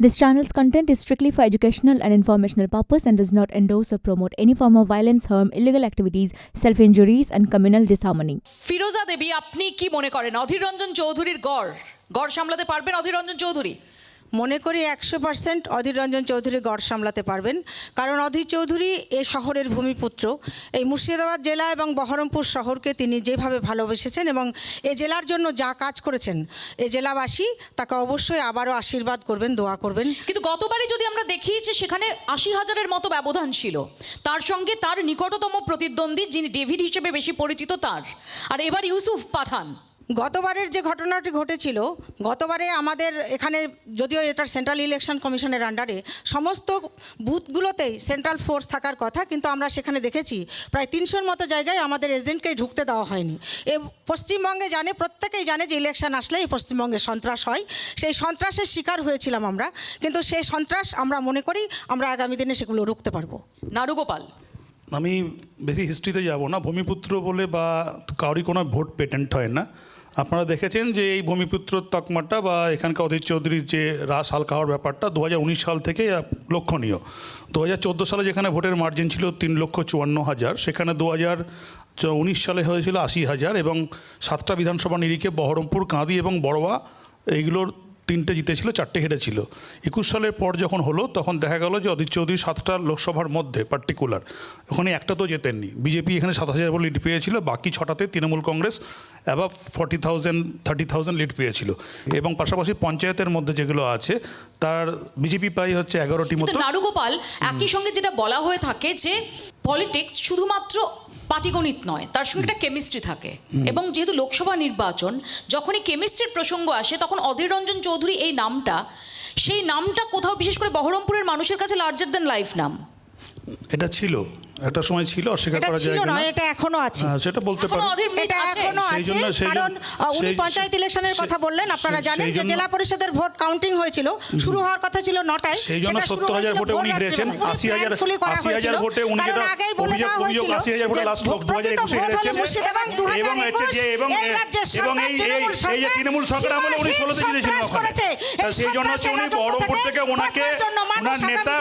This channel's content is strictly for educational and informational purpose and does not endorse or promote any form of violence, harm, illegal activities, self-injuries and communal disharmony. ফিরোজা দেবী, আপনি কি মনে করেন অধীর রঞ্জন চৌধুরীর গড় সামলাতে পারবেন অধীর রঞ্জন চৌধুরী? মনে করি 100% অধীর রঞ্জন চৌধুরী গড় সামলাতে পারবেন, কারণ অধীর চৌধুরী এ শহরের ভূমিপুত্র। এই মুর্শিদাবাদ জেলা এবং বহরমপুর শহরকে তিনি যেভাবে ভালোবেসেছেন এবং এ জেলার জন্য যা কাজ করেছেন, এ জেলাবাসী তাকে অবশ্যই আবারও আশীর্বাদ করবেন, দোয়া করবেন। কিন্তু গতবারই যদি আমরা দেখি যে সেখানে 80,000-এর মতো ব্যবধান ছিল, তার সঙ্গে তার নিকটতম প্রতিদ্বন্দ্বী যিনি ডেভিড হিসেবে বেশি পরিচিত তার, আর এবার ইউসুফ পাঠান। গতবারের যে ঘটনাটি ঘটেছিল, গতবারে আমাদের এখানে যদিও এটা সেন্ট্রাল ইলেকশন কমিশনের আন্ডারে সমস্ত বুথগুলোতেই সেন্ট্রাল ফোর্স থাকার কথা, কিন্তু আমরা সেখানে দেখেছি প্রায় 300-র মতো জায়গায় আমাদের এজেন্টকেই ঢুকতে দেওয়া হয়নি। এ পশ্চিমবঙ্গে প্রত্যেকেই জানে যে ইলেকশন আসলে এই পশ্চিমবঙ্গে সন্ত্রাস হয়। সেই সন্ত্রাসের শিকার হয়েছিলাম আমরা, কিন্তু সেই সন্ত্রাস আমরা মনে করি আমরা আগামী দিনে সেগুলো রুখতে পারবো। নারুগোপাল, আমি বেশি হিস্ট্রিতে যাব না। ভূমিপুত্র বলে বা কারোরই কোনো ভোট পেটেন্ট হয় না। আপনারা দেখেছেন যে এই ভূমিপুত্র তকমাটা বা এখানকার অধীর চৌধুরীর যে রাস হালকা হওয়ার ব্যাপারটা 2019 সাল থেকে লক্ষণীয়। 2014 সালে যেখানে ভোটের মার্জিন ছিল 3,54,000, সেখানে 2019 সালে হয়েছিল 80,000 এবং 7টা বিধানসভা নিরিখে বহরমপুর, কাঁদি এবং বড়োয়া এইগুলোর 3টে জিতেছিল, 4টে হেরেছিল। 21 সালের পর যখন হলো তখন দেখা গেল যে অধীর চৌধুরী 7টা লোকসভার মধ্যে পার্টিকুলার ওখানে একটা তো জেতেননি। বিজেপি এখানে 27,000 লিড পেয়েছিল, বাকি 6টাতে তৃণমূল কংগ্রেস অ্যাবাভ 30,000 লিড পেয়েছিল। এবং পাশাপাশি পঞ্চায়েতের মধ্যে যেগুলো আছে তার বিজেপি প্রায় হচ্ছে 11টি মতো। নারুগোপাল, একই সঙ্গে যেটা বলা হয়ে থাকে যে পলিটিক্স শুধুমাত্র পাটিগণিত নয়, তার সঙ্গে একটা কেমিস্ট্রি থাকে, এবং যেহেতু লোকসভা নির্বাচন, যখনই কেমিস্ট্রির প্রসঙ্গ আসে তখন অধীর রঞ্জন চৌধুরী সেই নামটা কোথাও বিশেষ করে বহরমপুরের মানুষের কাছে লার্জার দ্যান লাইফ নাম। এটা ছিল, একটা সময় ছিল, অস্বীকার করা যায় না। এটা এখনো আছে, সেটা বলতে পারেন। এটা এখনো আছে, কারণ উনি পঞ্চায়েত ইলেকশনের কথা বললেন। আপনারা জানেন যে জেলা পরিষদের ভোট কাউন্টিং হয়েছিল, শুরু হওয়ার কথা ছিল 9টায়, সেই জন্য 70,000 ভোটে উনি হেরেছেন। 80,000 ভোটে উনি যেটা অভিযোগ 80,000 ভোটে লাস্ট 2021 হেরেছেন। এবং এই যে তৃণমূল সরকার আমলে উনি 16তে জিতেছিলেন ওখানে। সেই জন্য হচ্ছে উনি বহরমপুর থেকে ওনাকে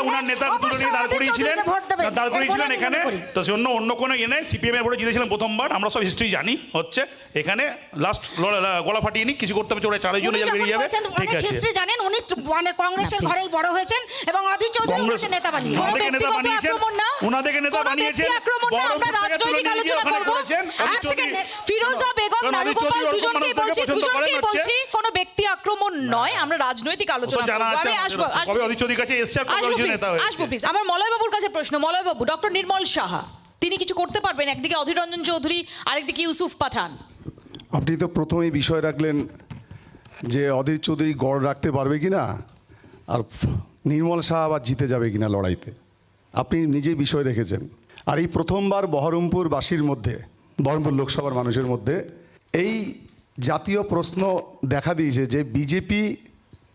ওনার নেতা তুলে নিয়ে দাঁড় করিয়েছিলেন এখানে। তো জন্য অন্য কোনো ইয়ে নেই। সিপিএম এর ভোটে জিতেছিলেন প্রথমবার, আমরা সব হিস্ট্রি জানি। হচ্ছে এখানে লাস্ট গলা ফাটিয়ে নি, কিছু করতে হবে, চলে 4 জন বেরিয়ে যাবে, ঠিক আছে। হিস্ট্রি জানেন, উনি মানে কংগ্রেসের ঘরেই বড় হয়েছেন এবং অধীর চৌধুরী ওনাকে নেতা বানিয়েছেন। ওনাদেরকে নেতা বানিয়েছেন। আমরা রাজনৈতিক আলোচনা করব। এক সেকেন্ড, ফিরোজা বেগম, নারুগোপাল, দুজনকেই বলছি কোনো ব্যক্তি আক্রমণ নয়, আমরা রাজনৈতিক আলোচনা করব। আমি আসবো, কবে অধীর চৌধুরীর কাছে এসছে, কবে অধীর নেতা হয়েছে। আসবো প্লিজ। আমার মলয় বাবুর কাছে প্রশ্ন। মলয় বাবু, ডক্টর নির্মল সাহা তিনি কিছু করতে পারবেন? একদিকে অধীর রঞ্জন চৌধুরী, আরেকদিকে ইউসুফ পাঠান। আপনি তো প্রথমেই বিষয় রাখলেন যে অধীর চৌধুরী গড় রাখতে পারবে কিনা আর নির্মল শাহ আবার জিতে যাবে কিনা লড়াইতে। আপনি নিজেই বিষয় রেখেছেন। আর এই প্রথমবার বহরমপুরবাসীর মধ্যে, বহরমপুর লোকসভার মানুষের মধ্যে এই জাতীয় প্রশ্ন দেখা দিয়েছে যে বিজেপি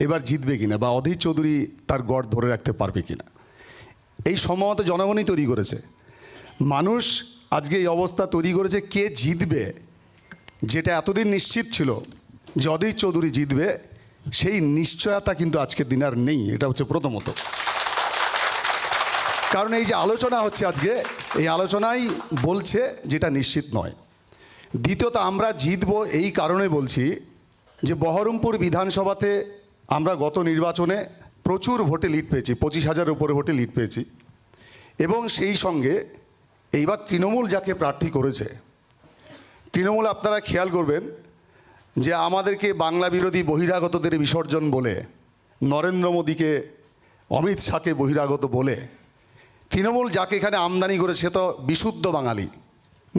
এবার জিতবে কিনা বা অধীর চৌধুরী তার গড় ধরে রাখতে পারবে কিনা। এই সম্ভবত জনগণই তৈরি করেছে। মানুষ আজকে এই অবস্থা তৈরি করেছে কে জিতবে, যেটা এতদিন নিশ্চিত ছিল যে অধীর চৌধুরী জিতবে, সেই নিশ্চয়তা কিন্তু আজকের দিন আর নেই। এটা হচ্ছে প্রথমত। কারণ এই যে আলোচনা হচ্ছে আজকে, এই আলোচনাই বলছে যেটা নিশ্চিত নয়। দ্বিতীয়ত, আমরা জিতবো এই কারণে বলছি যে বহরমপুর বিধানসভাতে আমরা গত নির্বাচনে প্রচুর ভোটে লিড পেয়েছি, 25,000 উপরে ভোটে লিড পেয়েছি। এবং সেই সঙ্গে এইবার তৃণমূল যাকে প্রার্থী করেছে, তৃণমূল আপনারা খেয়াল করবেন যে আমাদেরকে বাংলা বিরোধী বহিরাগতদের বিসর্জন বলে, নরেন্দ্র মোদীকে, অমিত শাহকে বহিরাগত বলে, তৃণমূল যাকে এখানে আমদানি করেছে সে তো বিশুদ্ধ বাঙালি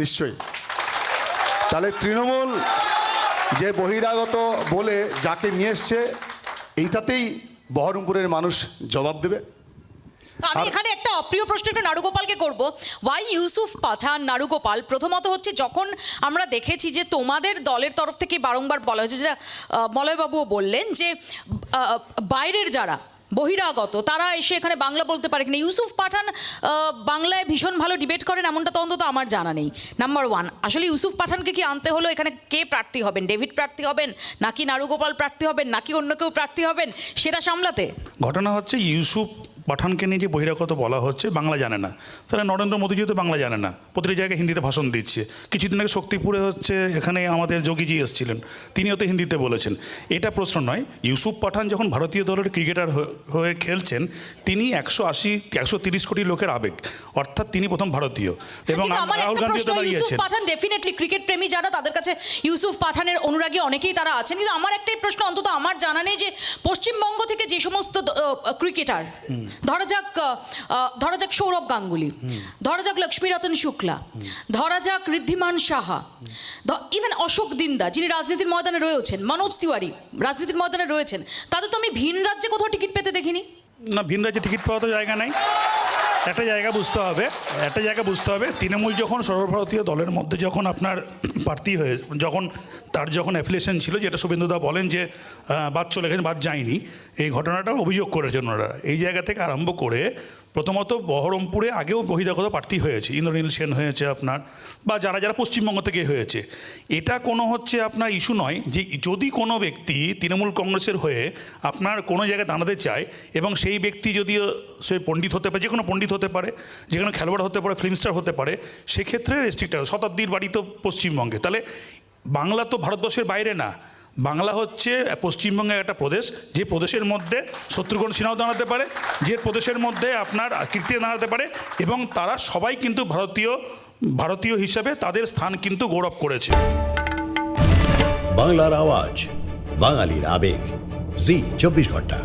নিশ্চয়ই। তাহলে তৃণমূল যে বহিরাগত বলে যাকে নিয়ে এসছে, এইটাতেই বহরমপুরের মানুষ জবাব দেবে। আমি এখানে একটা অপ্রিয় প্রশ্ন একটু নারুগোপালকে করব। ওয়াই ইউসুফ পাঠান? নারুগোপাল, প্রথমত হচ্ছে যখন আমরা দেখেছি যে তোমাদের দলের তরফ থেকে বারংবার বলা হয়েছে, যেটা মলয়বাবুও বললেন, যে বাইরের যারা বহিরাগত, তারা এসে এখানে বাংলা বলতে পারে কিনা? ইউসুফ পাঠান বাংলায় ভীষণ ভালো ডিবেট করেন এমনটা তো অন্তত আমার জানা নেই। নাম্বার ওয়ান, আসলে ইউসুফ পাঠানকে কি আনতে হলো? এখানে কে প্রার্থী হবেন? ডেভিড প্রার্থী হবেন, নাকি নারুগোপাল প্রার্থী হবেন, নাকি অন্য কেউ প্রার্থী হবেন সেটা সামলাতে? ঘটনা হচ্ছে ইউসুফ পাঠানকে নিয়ে যে বহিরাগত বলা হচ্ছে, বাংলা জানে না, তাহলে নরেন্দ্র মোদী যেহেতু বাংলা জানে না, প্রতিটি জায়গায় হিন্দিতে ভাষণ দিচ্ছে। কিছুদিন আগে শক্তিপুরে হচ্ছে, এখানে আমাদের যোগীজি এসেছিলেন, তিনিও তো হিন্দিতে বলেছেন। এটা প্রশ্ন নয়। ইউসুফ পাঠান যখন ভারতীয় দলের ক্রিকেটার হয়ে খেলছেন, তিনি 130 কোটি লোকের আবেগ, অর্থাৎ তিনি প্রথম ভারতীয়। এবং কিন্তু আমার রাহুল একটা গান্ধী প্রশ্ন, তো ইউসুফ দাঁড়িয়েছেন। পাঠান ডেফিনেটলি ক্রিকেট প্রেমী যারা, তাদের কাছে ইউসুফ পাঠানের অনুরাগী অনেকেই তারা আছেন, কিন্তু আমার একটাই প্রশ্ন, অন্তত আমার জানা নেই যে পশ্চিমবঙ্গ থেকে যে সমস্ত ক্রিকেটার, ধরা যাক সৌরভ গাঙ্গুলি, ধরা যাক লক্ষ্মীরতন শুক্লা, ধরা যাক ঋদ্ধিমান সাহা, ইভেন অশোক দিন্দা যিনি রাজনীতির ময়দানে রয়েছেন, মনোজ তিওয়ারি রাজনীতির ময়দানে রয়েছেন, তাদের তো আমি ভিন রাজ্যে কোথাও টিকিট পেতে দেখিনি। না, ভিন রাজ্যে টিকিট পাওয়া তো জায়গা নাই। একটা জায়গা বুঝতে হবে, তৃণমূল যখন সর্বভারতীয় দলের মধ্যে যখন আপনার প্রার্থী হয়ে, যখন অ্যাফিলিয়েশন ছিল, যেটা শুভেন্দুদা বলেন যে বাদ চলে গেছেন, বাদ যায়নি, এই ঘটনাটা অভিযোগ করেছেন ওনারা। এই জায়গা থেকে আরম্ভ করে প্রথমত বহরমপুরে আগেও বহিরাগত প্রার্থী হয়েছে, ইন্দ্রনীল সেন হয়েছে আপনার, বা যারা পশ্চিমবঙ্গ থেকে হয়েছে। এটা কোনো হচ্ছে আপনার ইস্যু নয় যে যদি কোনো ব্যক্তি তৃণমূল কংগ্রেসের হয়ে আপনার কোনো জায়গায় দাঁড়াতে চায়, এবং সেই ব্যক্তি যদিও সে পণ্ডিত হতে পারে, যে কোনো পণ্ডিত হতে পারে, যে কোনো খেলোয়াড় হতে পারে, ফিল্ম স্টার হতে পারে, সেক্ষেত্রে রেস্ট্রিক্টেড। শতাব্দীর বাড়ি তো পশ্চিমবঙ্গে, তাহলে বাংলা তো ভারতবর্ষের বাইরে না, বাংলা হচ্ছে পশ্চিমবঙ্গের একটা প্রদেশ, যে প্রদেশের মধ্যে শত্রুঘ্ন সিনহাও দাঁড়াতে পারে, যে প্রদেশের মধ্যে আপনার কীর্তি দাঁড়াতে পারে, এবং তারা সবাই কিন্তু ভারতীয় হিসাবে তাদের স্থান কিন্তু গৌরব করেছে। বাংলার আওয়াজ, বাঙালির আবেগ, জি 24 ঘন্টা।